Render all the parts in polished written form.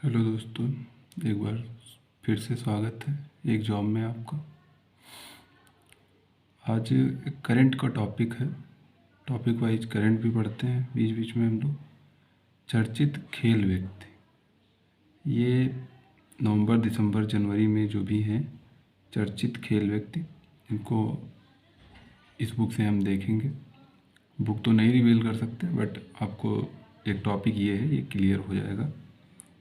Hello दोस्तों, एक बार फिर से स्वागत है एक जॉब में आपका। आज करंट का टॉपिक है। टॉपिक वाइज करंट भी पढ़ते हैं बीच बीच में हम लोग। चर्चित खेल व्यक्ति, ये नवंबर, दिसंबर, जनवरी में जो भी हैं चर्चित खेल व्यक्ति, इनको इस बुक से हम देखेंगे। बुक तो नहीं रिवील कर सकते, बट आपको एक टॉपिक ये है, ये क्लियर हो जाएगा।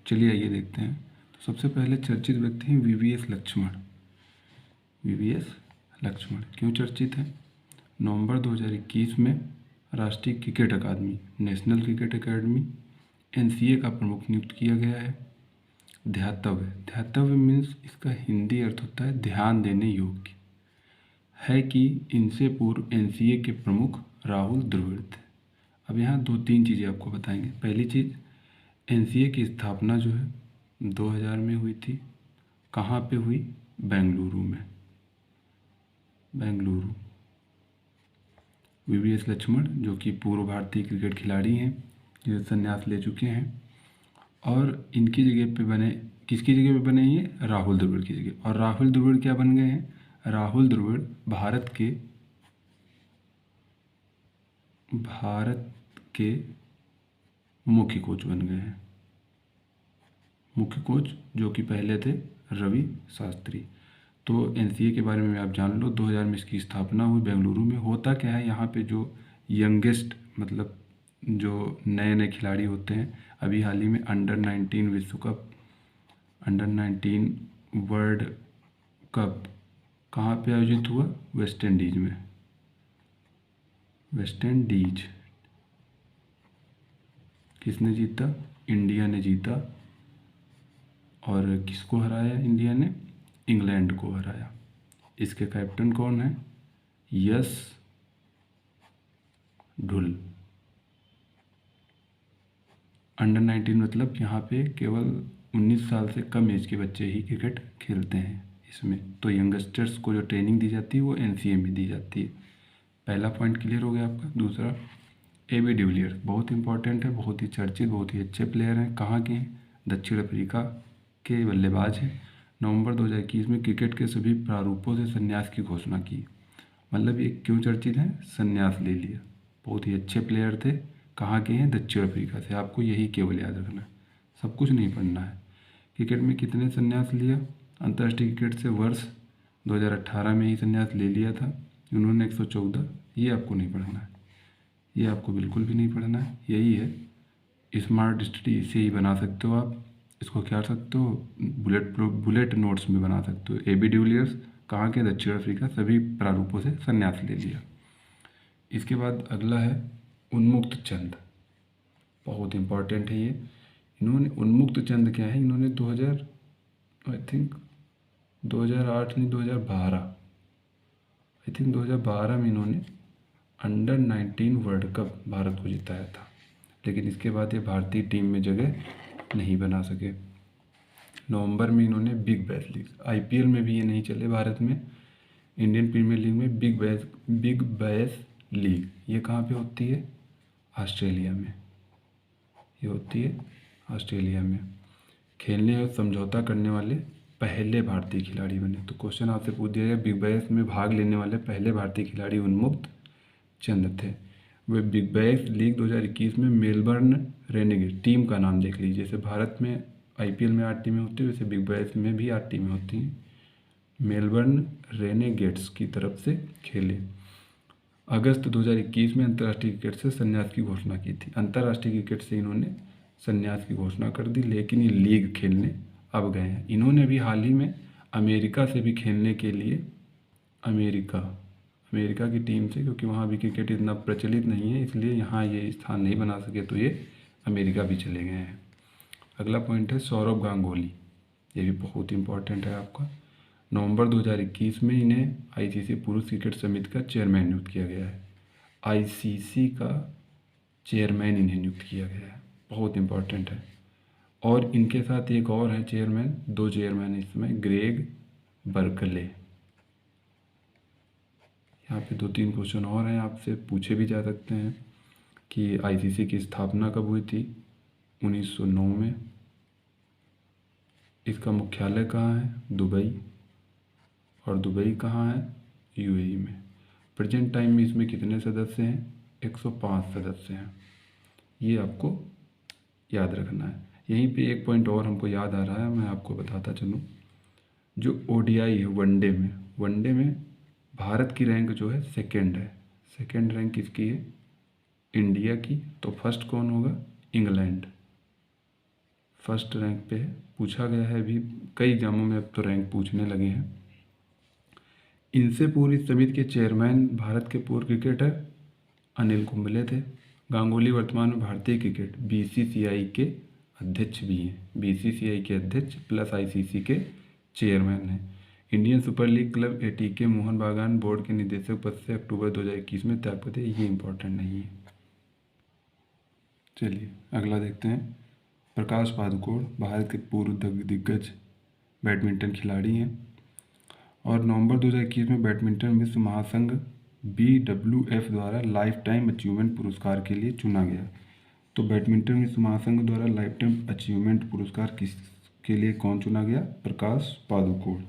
चलिए आइए देखते हैं। तो सबसे पहले चर्चित व्यक्ति हैं वीवीएस लक्ष्मण। वीवीएस लक्ष्मण क्यों चर्चित हैं? नवंबर 2021 में राष्ट्रीय क्रिकेट अकादमी, नेशनल क्रिकेट अकेडमी, एनसीए का प्रमुख नियुक्त किया गया है। ध्यातव्य, ध्यातव्य मीन्स इसका हिंदी अर्थ होता है ध्यान देने योग्य, है कि इनसे पूर्व एनसीए के प्रमुख राहुल द्रविड़ थे। अब यहाँ दो तीन चीज़ें आपको बताएंगे। पहली चीज़, एनसीए की स्थापना जो है 2000 में हुई थी। कहाँ पे हुई? बेंगलुरु में। बेंगलुरु। वीवीएस लक्ष्मण जो कि पूर्व भारतीय क्रिकेट खिलाड़ी हैं, जो संन्यास ले चुके हैं, और इनकी जगह पे बने, किसकी जगह पे बने? ये राहुल द्रविड़ की जगह। और राहुल द्रविड़ क्या बन गए हैं? राहुल द्रविड़ भारत के मुख्य कोच बन गए हैं। मुख्य कोच जो कि पहले थे रवि शास्त्री। तो एनसीए के बारे में आप जान लो। 2000 में इसकी स्थापना हुई बेंगलुरु में। होता क्या है, यहाँ पे जो यंगेस्ट, मतलब जो नए नए खिलाड़ी होते हैं, अभी हाल ही में अंडर 19 विश्व कप, अंडर 19 वर्ल्ड कप कहाँ पे आयोजित हुआ? वेस्ट इंडीज में। West Indies. किसने जीता? इंडिया ने जीता। और किसको हराया इंडिया ने? इंग्लैंड को हराया। इसके कैप्टन कौन है? यश ढुल। अंडर 19 मतलब यहाँ पे केवल 19 साल से कम एज के बच्चे ही क्रिकेट खेलते हैं इसमें। तो यंगस्टर्स को जो ट्रेनिंग दी जाती है वो एनसीए में दी जाती है। पहला पॉइंट क्लियर हो गया आपका। दूसरा, एबी डिविलियर्स बहुत इंपॉर्टेंट है, बहुत ही चर्चित, बहुत ही अच्छे प्लेयर हैं। कहाँ के हैं? दक्षिण अफ्रीका के बल्लेबाज हैं। नवंबर 2021 में क्रिकेट के सभी प्रारूपों से संन्यास की घोषणा की। मतलब ये क्यों चर्चित हैं? संन्यास ले लिया। बहुत ही अच्छे प्लेयर थे। कहाँ के हैं? दक्षिण अफ्रीका से। आपको यही केवल याद रखना है, सब कुछ नहीं पढ़ना है। क्रिकेट में कितने संन्यास लिया? अंतर्राष्ट्रीय क्रिकेट से वर्ष 2018 में ही संन्यास ले लिया था उन्होंने, 114। ये आपको नहीं पढ़ना है, ये आपको बिल्कुल भी नहीं पढ़ना है। यही है स्मार्ट स्टडी, इसे ही बना सकते हो आप। इसको क्या कर सकते हो? बुलेट नोट्स में बना सकते हो। एबी डिविलियर्स कहाँ के? दक्षिण अफ्रीका, सभी प्रारूपों से संन्यास ले लिया। इसके बाद अगला है उन्मुक्त चंद। बहुत इंपॉर्टेंट है ये। इन्होंने उन्मुक्त चंद क्या है? इन्होंने 2000, आई थिंक 2008 नहीं, 2012, आई थिंक 2012 में इन्होंने अंडर 19 वर्ल्ड कप भारत को जिताया था। लेकिन इसके बाद ये भारतीय टीम में जगह नहीं बना सके। नवंबर में इन्होंने बिग बैश लीग, आईपीएल में भी ये नहीं चले भारत में, इंडियन प्रीमियर लीग में बिग बैश लीग, ये कहाँ पे होती है? ऑस्ट्रेलिया में। ये होती है ऑस्ट्रेलिया में। खेलने और समझौता करने वाले पहले भारतीय खिलाड़ी बने। तो क्वेश्चन आपसे पूछ दिया गया, बिग बैश में भाग लेने वाले पहले भारतीय खिलाड़ी उन्मुक्त चंद थे। वे बिग बैश लीग 2021 में मेलबर्न रेनेगेट, टीम का नाम देख लीजिए। जैसे भारत में आईपीएल में 8 टीमें होती है, वैसे बिग बैश में भी 8 टीमें होती हैं। मेलबर्न रेनेगेट्स की तरफ से खेले। अगस्त 2021 में अंतर्राष्ट्रीय क्रिकेट से संन्यास की घोषणा की थी। अंतर्राष्ट्रीय क्रिकेट से इन्होंने संन्यास की घोषणा कर दी, लेकिन ये लीग खेलने अब गए हैं। इन्होंने भी हाल ही में अमेरिका से भी खेलने के लिए, अमेरिका की टीम से, क्योंकि वहाँ भी क्रिकेट इतना प्रचलित नहीं है, इसलिए यहाँ ये स्थान नहीं बना सके, तो ये अमेरिका भी चले गए हैं। अगला पॉइंट है सौरव गांगुली। ये भी बहुत इंपॉर्टेंट है आपका। नवंबर 2021 में इन्हें आईसीसी पुरुष क्रिकेट समिति का चेयरमैन नियुक्त किया गया है। आईसीसी का चेयरमैन इन्हें नियुक्त किया गया है, बहुत इंपॉर्टेंट है। और इनके साथ एक और है चेयरमैन, 2 चेयरमैन इसमें, ग्रेग बर्कले। यहाँ पे 2-3 क्वेश्चन और हैं, आपसे पूछे भी जा सकते हैं कि आईसीसी की स्थापना कब हुई थी? 1909 में। इसका मुख्यालय कहाँ है? दुबई। और दुबई कहाँ है? यूएई में। प्रेजेंट टाइम में इसमें कितने सदस्य हैं? 105 सदस्य हैं। ये आपको याद रखना है। यहीं पे एक पॉइंट और हमको याद आ रहा है, मैं आपको बताता चलूँ। जो ओडीआई है वनडे में भारत की रैंक जो है सेकंड है। सेकंड रैंक किसकी है? इंडिया की। तो फर्स्ट कौन होगा? इंग्लैंड फर्स्ट रैंक पे है। पूछा गया है अभी कई एग्जामों में, अब तो रैंक पूछने लगे हैं। इनसे पूर्व इस समिति के चेयरमैन भारत के पूर्व क्रिकेटर अनिल कुंबले थे। गांगुली वर्तमान में भारतीय क्रिकेट बीसीसीआई के अध्यक्ष भी हैं। बीसीसीआई के अध्यक्ष प्लस आईसीसी के चेयरमैन हैं। Indian super league club ATK Mohan बागान बोर्ड के निदेशक पद से अक्टूबर 2021 में त्याग पाते। ये इंपॉर्टेंट नहीं है। चलिए अगला देखते हैं। प्रकाश पादुकोण भारत के पूर्व दिग्गज बैडमिंटन खिलाड़ी हैं और नवंबर 2021 में बैडमिंटन विश्व महासंघ BWF द्वारा लाइफ टाइम अचीवमेंट पुरस्कार के लिए चुना गया। तो बैडमिंटन विश्व महासंघ द्वारा लाइफ टाइम अचीवमेंट पुरस्कार किस के लिए कौन चुना गया? प्रकाश पादुकोण।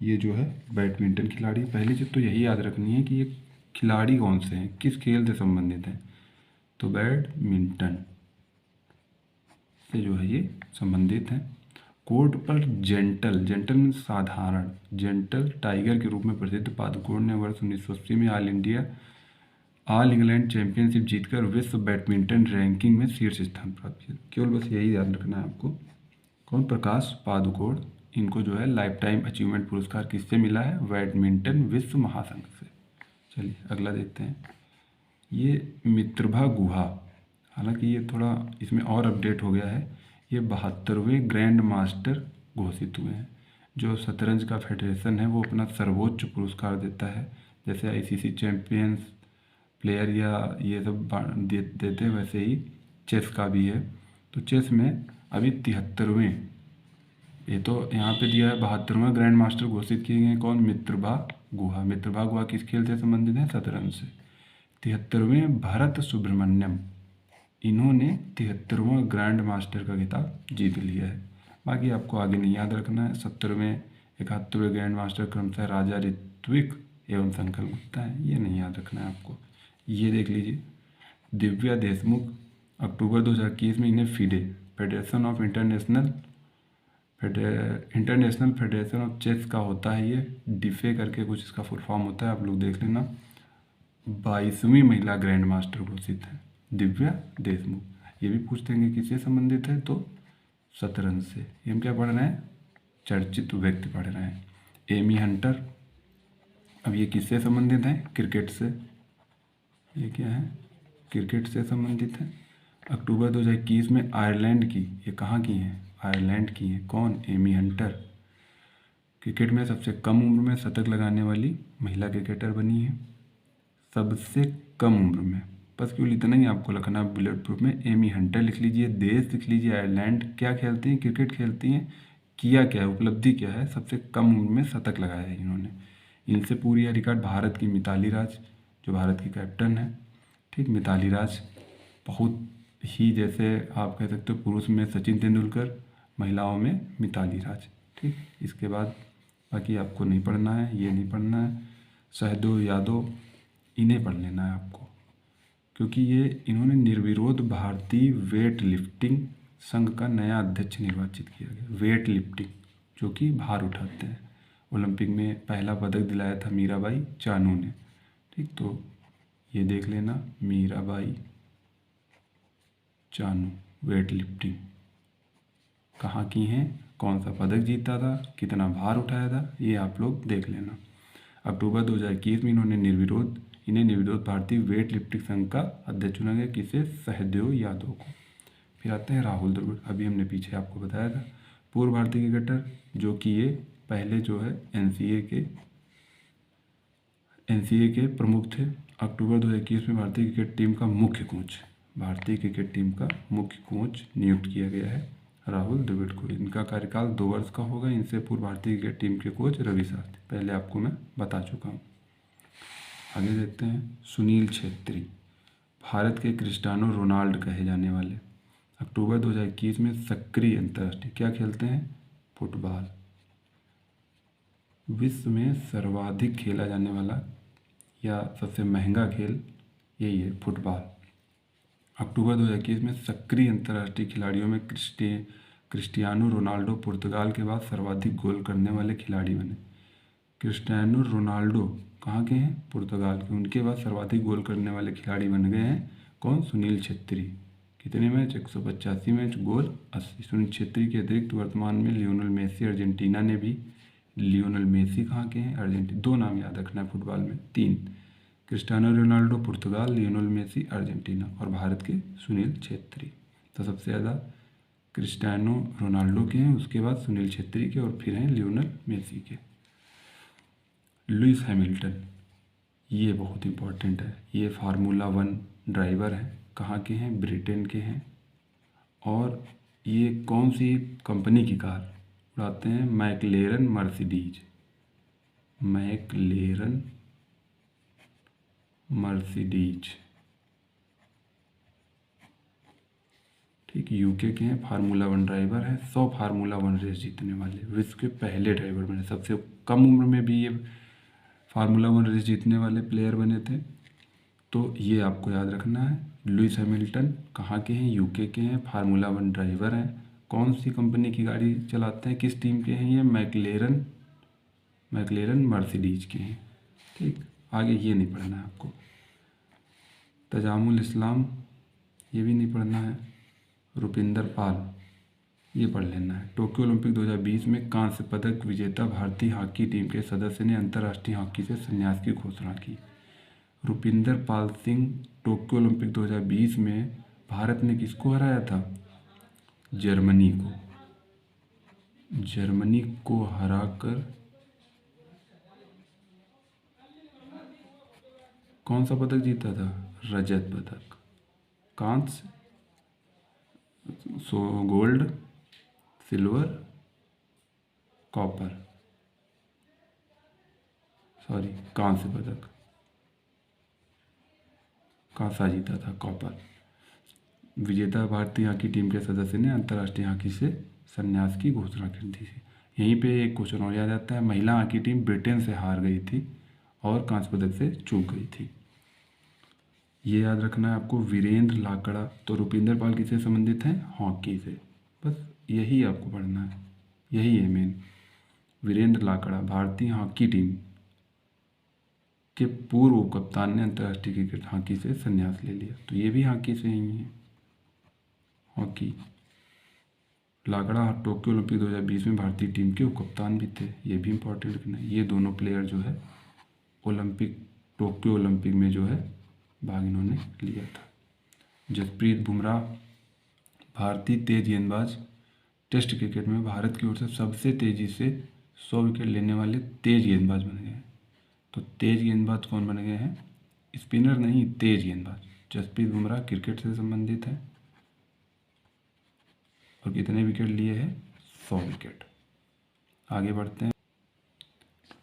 ये जो है बैडमिंटन खिलाड़ी। पहली चीज़ तो यही याद रखनी है कि ये खिलाड़ी कौन से हैं, किस खेल से संबंधित हैं। तो बैडमिंटन से जो है ये संबंधित हैं। कोर्ट पर जेंटल में साधारण जेंटल टाइगर के रूप में प्रसिद्ध पादुकोण ने वर्ष 1980 में ऑल इंग्लैंड चैंपियनशिप जीतकर विश्व बैडमिंटन रैंकिंग में शीर्ष स्थान प्राप्त किया। केवल बस यही याद रखना है आपको। कौन? प्रकाश पादुकोण। इनको जो है लाइफ टाइम अचीवमेंट पुरस्कार किससे मिला है? बैडमिंटन विश्व महासंघ से। चलिए अगला देखते हैं। ये मित्रभा गुहा, हालांकि ये थोड़ा इसमें और अपडेट हो गया है। ये 72वें ग्रैंड मास्टर घोषित हुए हैं। जो शतरंज का फेडरेशन है वो अपना सर्वोच्च पुरस्कार देता है, जैसे आईसीसी चैंपियंस प्लेयर या ये सब देते हैं, वैसे ही चेस का भी है। तो चेस में अभी 73वें, ये तो यहाँ पे दिया है 72वां ग्रैंड मास्टर घोषित किए गए। कौन? मित्रभा गुहा। मित्रभा गुहा किस खेल से संबंधित है? शतरंज से। 73वें भरत सुब्रमण्यम, इन्होंने 73वां ग्रैंड मास्टर का खिताब जीत लिया है। बाकी आपको आगे नहीं याद रखना है। 70वें 71वें ग्रैंड मास्टर क्रमशः राजा ऋत्विक एवं संकल्प गुप्ता है, ये नहीं याद रखना है आपको। ये देख लीजिए। दिव्या देशमुख, अक्टूबर 2021 में इन्हें FIDE federation of international federation of chess का होता है, ये डिफे करके कुछ इसका फुल फॉर्म होता है, आप लोग देख लेना। 22वीं महिला ग्रैंड मास्टर घोषित है दिव्या देशमुख। ये भी पूछते हैं किससे संबंधित है? तो शतरंज से। ये हम क्या पढ़ रहे हैं? चर्चित व्यक्ति पढ़ रहे हैं। एमी हंटर, अब ये किससे संबंधित है? क्रिकेट से। ये क्या है? क्रिकेट से संबंधित है। अक्टूबर 2021 में आयरलैंड की, ये कहाँ की हैं? आयरलैंड की हैं। कौन? Amy Hunter. क्रिकेट में सबसे कम उम्र में शतक लगाने वाली महिला क्रिकेटर बनी है, सबसे कम उम्र में। बस केवल इतना ही आपको लिखना है बुलेट प्रूफ में। एमी हंटर लिख लीजिए, देश लिख लीजिए, आयरलैंड क्या खेलती हैं? क्रिकेट खेलती हैं। किया क्या है? उपलब्धि क्या है? सबसे कम उम्र में शतक लगाया है इन्होंने। इनसे पूरी यह रिकॉर्ड भारत की मिताली राज, जो भारत की कैप्टन है, ठीक, मिताली राज। बहुत ही, जैसे आप कह सकते हो पुरुष में सचिन तेंदुलकर, महिलाओं में मिताली राज, ठीक। इसके बाद बाकी आपको नहीं पढ़ना है, ये नहीं पढ़ना है। सहदेव यादव, इन्हें पढ़ लेना है आपको, क्योंकि ये इन्होंने निर्विरोध भारतीय वेट लिफ्टिंग संघ का नया अध्यक्ष निर्वाचित किया गया। वेट लिफ्टिंग, जो कि भार उठाते हैं। ओलंपिक में पहला पदक दिलाया था मीराबाई चानू ने, ठीक। तो ये देख लेना, मीराबाई चानू, वेट लिफ्टिंग कहाँ की हैं, कौन सा पदक जीता था, कितना भार उठाया था, ये आप लोग देख लेना। अक्टूबर 2021 में इन्हें निर्विरोध भारतीय वेट लिफ्टिंग संघ का अध्यक्ष चुना गया। किसे? सहदेव यादव को। फिर आते हैं राहुल द्रविड़, अभी हमने पीछे आपको बताया था, पूर्व भारतीय क्रिकेटर, जो कि ये पहले जो है एनसीए के प्रमुख थे। अक्टूबर 2021 में भारतीय क्रिकेट टीम का मुख्य कोच नियुक्त किया गया है राहुल द्रविड़ को। इनका कार्यकाल 2 वर्ष का होगा। इनसे पूर्व भारतीय क्रिकेट टीम के कोच रवि शास्त्री, पहले आपको मैं बता चुका हूँ। आगे देखते हैं। सुनील छेत्री, भारत के क्रिस्टियानो रोनाल्डो कहे जाने वाले, अक्टूबर 2021 में सक्रिय अंतर्राष्ट्रीय क्या खेलते हैं? फुटबॉल। विश्व में सर्वाधिक खेला जाने वाला या सबसे महंगा खेल यही है, फुटबॉल। अक्टूबर 2021 में सक्रिय अंतर्राष्ट्रीय खिलाड़ियों में क्रिस्टियानो रोनाल्डो पुर्तगाल के बाद सर्वाधिक गोल करने वाले खिलाड़ी बने। क्रिस्टियानो रोनाल्डो कहाँ के हैं? पुर्तगाल के। उनके बाद सर्वाधिक गोल करने वाले खिलाड़ी बन गए हैं कौन? सुनील छेत्री। कितने मैच? 185 मैच, गोल 80। सुनील छेत्री के अतिरिक्त वर्तमान में लियोनेल मेसी अर्जेंटीना ने भी। लियोनेल मेसी कहाँ के हैं? अर्जेंटीना। 2 नाम याद रखना है फुटबॉल में, 3। क्रिस्टियानो रोनाल्डो पुर्तगाल, लियोनेल मेसी अर्जेंटीना, और भारत के सुनील छेत्री। तो सबसे ज़्यादा क्रिस्टियानो रोनाल्डो के हैं, उसके बाद सुनील छेत्री के, और फिर हैं लियोनेल मेसी के। लुइस हैमिल्टन, ये बहुत इंपॉर्टेंट है। ये फार्मूला 1 ड्राइवर हैं। कहाँ के हैं? ब्रिटेन के हैं। और ये कौन सी कंपनी की कार उड़ाते हैं? McLaren Mercedes. मैकलेरन मर्सिडीज, ठीक। यूके के हैं, फार्मूला 1 ड्राइवर है। 100 फार्मूला 1 रेस जीतने वाले विश्व के पहले ड्राइवर बने। सबसे कम उम्र में भी ये फार्मूला 1 रेस जीतने वाले प्लेयर बने थे। तो ये आपको याद रखना है। लुइस हैमिल्टन कहाँ के हैं? यूके के हैं, फार्मूला 1 ड्राइवर हैं। कौन सी कंपनी की गाड़ी चलाते हैं? किस टीम के हैं ये? मैकलेरन मर्सिडीज के हैं, ठीक। आगे ये नहीं पढ़ना है आपको। तजामुल इस्लाम, ये भी नहीं पढ़ना है। रुपिंदर पाल, ये पढ़ लेना है। टोक्यो ओलंपिक 2020 में कांस्य पदक विजेता भारतीय हॉकी टीम के सदस्य ने अंतर्राष्ट्रीय हॉकी से संन्यास की घोषणा की। रुपिंदर पाल सिंह टोक्यो ओलंपिक 2020 में भारत ने किसको हराया था? जर्मनी को। जर्मनी को हराकर कौन सा पदक जीता था? रजत पदक। कांस्य, गोल्ड, सिल्वर, कॉपर, सॉरी कांस्य पदक, कांसा जीता था, कॉपर। विजेता भारतीय हॉकी टीम के सदस्य ने अंतर्राष्ट्रीय हॉकी से संन्यास की घोषणा कर दी थी। यहीं पे एक क्वेश्चन और याद आता है। महिला हॉकी टीम ब्रिटेन से हार गई थी और कांस्य पदक से चूक गई थी। ये याद रखना है आपको। वीरेंद्र लाकड़ा, तो रुपिंदर पाल किससे संबंधित हैं? हॉकी से। बस यही आपको पढ़ना है, यही है मेन। वीरेंद्र लाकड़ा भारतीय हॉकी टीम के पूर्व कप्तान ने अंतर्राष्ट्रीय क्रिकेट हॉकी से संन्यास ले लिया। तो ये भी हॉकी से ही है, हॉकी। लाकड़ा टोक्यो ओलंपिक 2020 में भारतीय टीम के उपकप्तान भी थे, ये भी इंपॉर्टेंट रखना है। ये दोनों प्लेयर जो है टोक्यो ओलंपिक में जो है भाग इन्होंने लिया था। जसप्रीत बुमराह भारतीय तेज गेंदबाज, टेस्ट क्रिकेट में भारत की ओर से सबसे तेज़ी से 100 विकेट लेने वाले तेज गेंदबाज बन गए हैं। तो तेज गेंदबाज कौन बन गए हैं? स्पिनर नहीं, तेज गेंदबाज। जसप्रीत बुमराह क्रिकेट से संबंधित है और कितने विकेट लिए हैं? 100 विकेट। आगे बढ़ते हैं।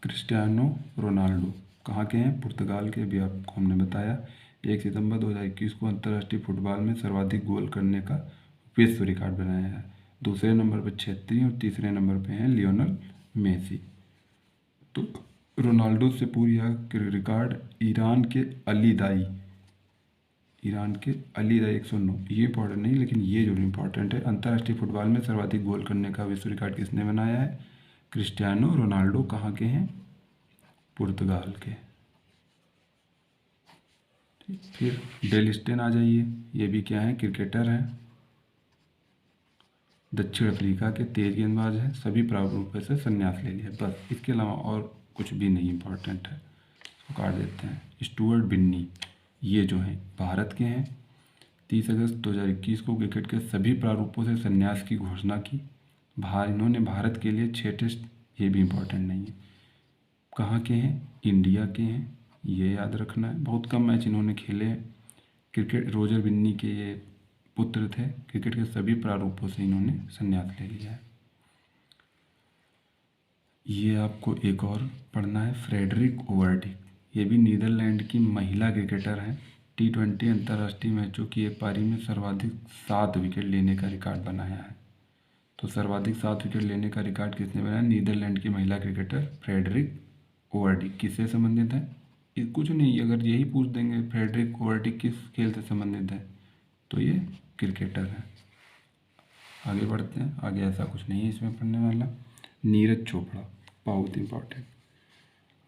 क्रिस्टियानो रोनाल्डो कहाँ के हैं? पुर्तगाल के। भी आपको हमने बताया। 1 सितंबर 2021 को अंतर्राष्ट्रीय फुटबॉल में सर्वाधिक गोल करने का विश्व रिकॉर्ड बनाया है। दूसरे नंबर पर छेत्री और तीसरे नंबर पे हैं लियोनेल मेसी। तो रोनाल्डो से पूरी रिकॉर्ड ईरान के अली दाई 109। ये इंपॉर्टेंट नहीं, लेकिन ये जो इम्पोर्टेंट है। अंतर्राष्ट्रीय फुटबॉल में सर्वाधिक गोल करने का विश्व रिकॉर्ड किसने बनाया है? Cristiano Ronaldo. कहाँ के हैं? पुर्तगाल के। फिर डेल स्टेन आ जाइए। ये भी क्या है? क्रिकेटर हैं, दक्षिण अफ्रीका के तेज गेंदबाज हैं। सभी प्रारूपों से संन्यास ले लिया। बस इसके अलावा और कुछ भी नहीं इंपॉर्टेंट है, तो काट देते हैं। स्टुअर्ट बिन्नी, ये जो हैं भारत के हैं। 30 अगस्त 2021 को क्रिकेट के सभी प्रारूपों से संन्यास की घोषणा की। इन्होंने भारत के लिए 6 टेस्ट, ये भी इम्पोर्टेंट नहीं है। कहाँ के हैं? इंडिया के हैं, ये याद रखना है। बहुत कम मैच इन्होंने खेले हैं। क्रिकेट रोजर बिन्नी के ये पुत्र थे। क्रिकेट के सभी प्रारूपों से इन्होंने संन्यास ले लिया है। ये आपको एक और पढ़ना है, फ्रेडरिक ओवरडिक। ये भी नीदरलैंड की महिला क्रिकेटर हैं। T20 अंतर्राष्ट्रीय मैचों की एक पारी में सर्वाधिक 7 विकेट लेने का रिकॉर्ड बनाया है। तो सर्वाधिक 7 विकेट लेने का रिकॉर्ड किसने बनाया? नीदरलैंड की महिला क्रिकेटर फ्रेडरिक ओवरडिक। किससे संबंधित है? ये कुछ नहीं, अगर यही पूछ देंगे फ्रेडरिक ओवरडिक किस खेल से संबंधित है तो ये क्रिकेटर है। आगे बढ़ते हैं। आगे ऐसा कुछ नहीं है इसमें पढ़ने वाला। नीरज चोपड़ा बहुत इम्पोर्टेंट,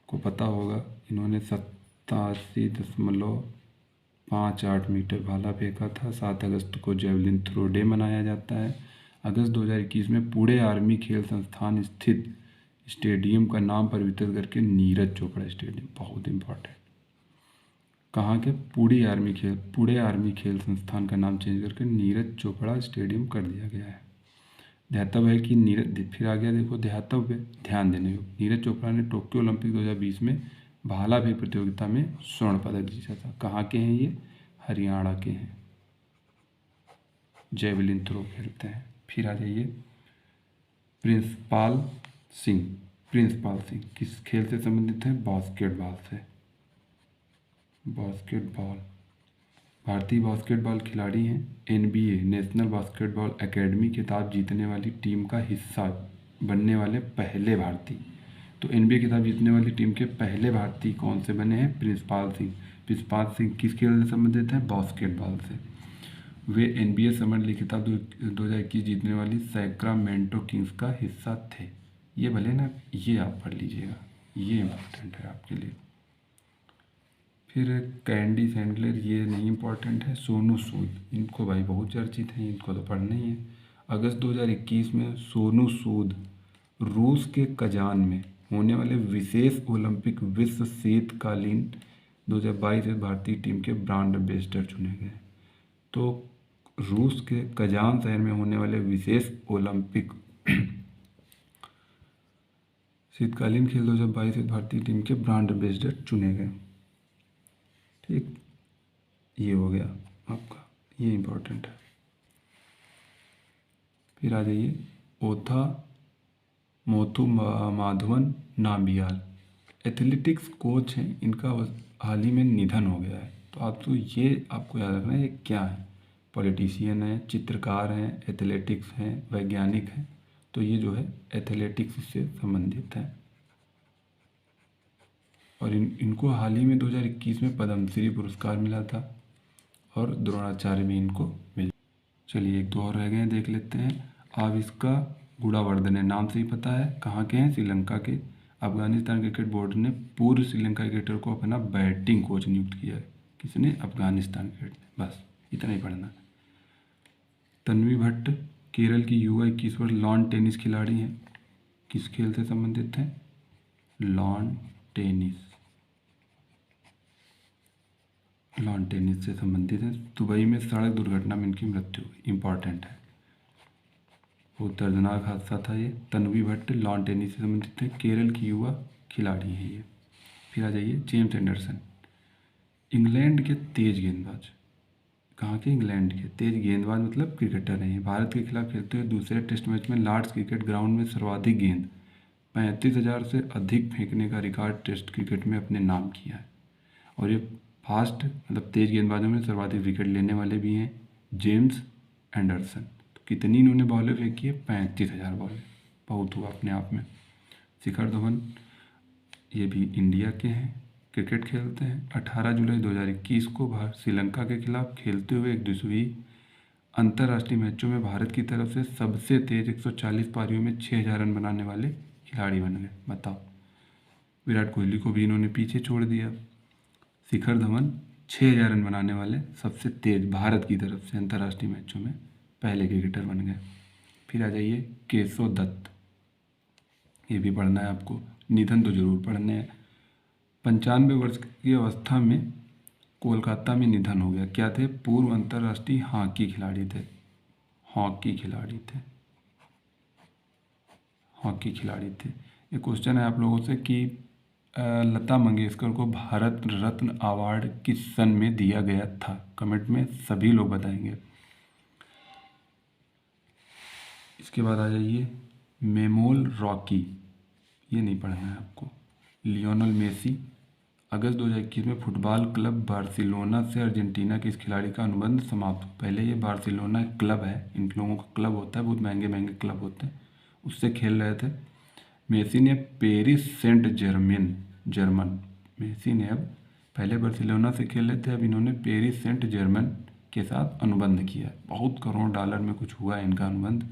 को पता होगा, इन्होंने 87.58 मीटर भाला फेंका था। 7 अगस्त को जेवलिन थ्रो डे मनाया जाता है। अगस्त 2021 में पुणे आर्मी खेल संस्थान स्थित स्टेडियम का नाम परिवर्तित करके नीरज चोपड़ा स्टेडियम, बहुत इम्पोर्टेंट। कहाँ के? पुणे आर्मी खेल संस्थान का नाम चेंज करके नीरज चोपड़ा स्टेडियम कर दिया गया है। ध्यातव्य है कि फिर आ गया देखो ध्यातव्य, ध्यान देने को, नीरज चोपड़ा ने टोक्यो ओलंपिक 2020 में भाला फेंक प्रतियोगिता में स्वर्ण पदक जीता था। कहाँ के हैं ये? हरियाणा के हैं। जेवलिन थ्रो खेलते हैं। फिर आ जाइए प्रिंसपाल सिंह किस खेल से संबंधित है? बास्केटबॉल से। बास्केटबॉल, भारतीय बास्केटबॉल खिलाड़ी हैं। NBA नेशनल बास्केटबॉल एकेडमी खिताब जीतने वाली टीम का हिस्सा बनने वाले पहले भारतीय। तो NBA खिताब जीतने वाली टीम के पहले भारतीय कौन से बने हैं? प्रिंसपाल सिंह किस खेल से संबंधित हैं? बास्केटबॉल से। वे NBA समर लीग खिताब 2021 जीतने वाली सैक्रामेंटो किंग्स का हिस्सा थे। ये भले ना, ये आप पढ़ लीजिएगा, ये इम्पोर्टेंट है आपके लिए। फिर कैंडी सैंडलर, ये नहीं इम्पोर्टेंट है। सोनू सूद, इनको भाई बहुत चर्चित हैं, इनको तो पढ़ना ही है। अगस्त 2021 में सोनू सूद रूस के कजान में होने वाले विशेष ओलंपिक विश्व शीतकालीन 2022 भारतीय टीम के ब्रांड एम्बेसडर चुने गए। तो रूस के कजान शहर में होने वाले विशेष ओलंपिक शीतकालीन खेल 2022 भारतीय टीम के ब्रांड एम्बेसडर चुने गए। ठीक, ये हो गया आपका, ये इम्पोर्टेंट है। फिर आ जाइए ओथा मोथु माधवन नाम्बियाल, एथलेटिक्स कोच हैं, इनका हाल ही में निधन हो गया है। तो आप तो ये आपको याद रखना है ये क्या है। पॉलिटिशियन है, चित्रकार हैं, एथलेटिक्स हैं, वैज्ञानिक हैं। तो ये जो है एथलेटिक्स से संबंधित है। और इनको हाल ही में 2021 में पद्मश्री पुरस्कार मिला था और द्रोणाचार्य भी इनको मिला। चलिए एक दो और रह गए हैं, देख लेते हैं। आविष्का गुणावर्धने, नाम से ही पता है कहाँ के हैं? श्रीलंका के। अफगानिस्तान क्रिकेट बोर्ड ने पूर्व श्रीलंका क्रिकेटर को अपना बैटिंग कोच नियुक्त किया है। किसने? अफगानिस्तान क्रिकेट ने। बस इतना ही पढ़ना। तन्वी भट्ट केरल की युवा 21 वर्ष लॉन टेनिस खिलाड़ी हैं। किस खेल से संबंधित हैं? लॉन टेनिस से संबंधित है। दुबई में सड़क दुर्घटना में इनकी मृत्यु हुई, इम्पॉर्टेंट है, बहुत दर्दनाक हादसा था ये। तन्वी भट्ट लॉन टेनिस से संबंधित है, केरल की युवा खिलाड़ी है ये। फिर आ जाइए जेम्स एंडरसन, इंग्लैंड के तेज गेंदबाज। कहाँ के? इंग्लैंड के तेज गेंदबाज, मतलब क्रिकेटर हैं। भारत के खिलाफ खेलते हुए दूसरे टेस्ट मैच में लॉर्ड्स क्रिकेट ग्राउंड में सर्वाधिक गेंद 35,000 से अधिक फेंकने का रिकॉर्ड टेस्ट क्रिकेट में अपने नाम किया है। और ये फास्ट, मतलब तेज गेंदबाजों में सर्वाधिक विकेट लेने वाले भी हैं जेम्स एंडरसन। तो कितनी इन्होंने बॉलें फेंकी है? 35,000 बॉलें, बहुत हुआ अपने आप में। शिखर धवन, ये भी इंडिया के हैं, क्रिकेट खेलते हैं। 18 जुलाई 2021 को श्रीलंका के खिलाफ खेलते हुए 120वीं अंतर्राष्ट्रीय मैचों में भारत की तरफ से सबसे तेज 140 पारियों में 6,000 रन बनाने वाले खिलाड़ी बन गए। बताओ, विराट कोहली को भी इन्होंने पीछे छोड़ दिया। शिखर धवन 6,000 रन बनाने वाले सबसे तेज भारत की तरफ से अंतर्राष्ट्रीय मैचों में पहले क्रिकेटर बन गए। फिर आ जाइए केशव दत्त, ये भी पढ़ना है आपको, निधन तो जरूर पढ़ने हैं। 95 वर्ष की अवस्था में कोलकाता में निधन हो गया। क्या थे? पूर्व अंतर्राष्ट्रीय हॉकी खिलाड़ी थे। ये क्वेश्चन है आप लोगों से कि लता मंगेशकर को भारत रत्न अवार्ड किस सन में दिया गया था? कमेंट में सभी लोग बताएंगे। इसके बाद आ जाइए मेमोल रॉकी, ये नहीं पढ़ना है आपको। लियोनल मेसी अगस्त 2021 में फुटबॉल क्लब बार्सिलोना से अर्जेंटीना के इस खिलाड़ी का अनुबंध समाप्त हो। पहले ये बार्सिलोना क्लब है, इन लोगों का क्लब होता है, बहुत महंगे महंगे क्लब होते हैं, उससे खेल रहे थे। मेसी ने Paris Saint Germain German Messi ने अब पहले बार्सिलोना से खेल रहे थे, अब इन्होंने पेरिस सेंट जर्मन के साथ अनुबंध किया। बहुत करोड़ डॉलर में कुछ हुआ है इनका अनुबंध।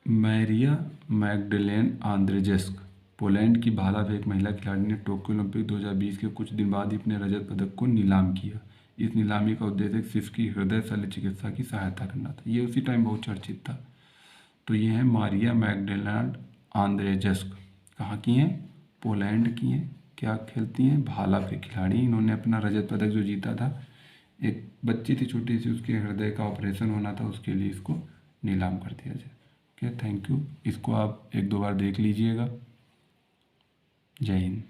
मैरिया मैग्डलेन आंद्रेजेस्क पोलैंड की भाला फेंक महिला खिलाड़ी ने टोक्यो ओलंपिक 2020 के कुछ दिन बाद ही अपने रजत पदक को नीलाम किया। इस नीलामी का उद्देश्य शिशु की हृदय शल्य चिकित्सा की सहायता करना था। ये उसी टाइम बहुत चर्चित था। तो ये है मारिया मैग्डलेन आंद्रेजेस्क। कहाँ की हैं? पोलैंड की हैं। क्या खेलती हैं? भाला फेंक खिलाड़ी। इन्होंने अपना रजत पदक जो जीता था, एक बच्ची थी छोटी सी, उसके हृदय का ऑपरेशन होना था, उसके लिए इसको नीलाम कर दिया जाए। Okay, thank you. इसको आप एक दो बार देख लीजिएगा। जय हिंद।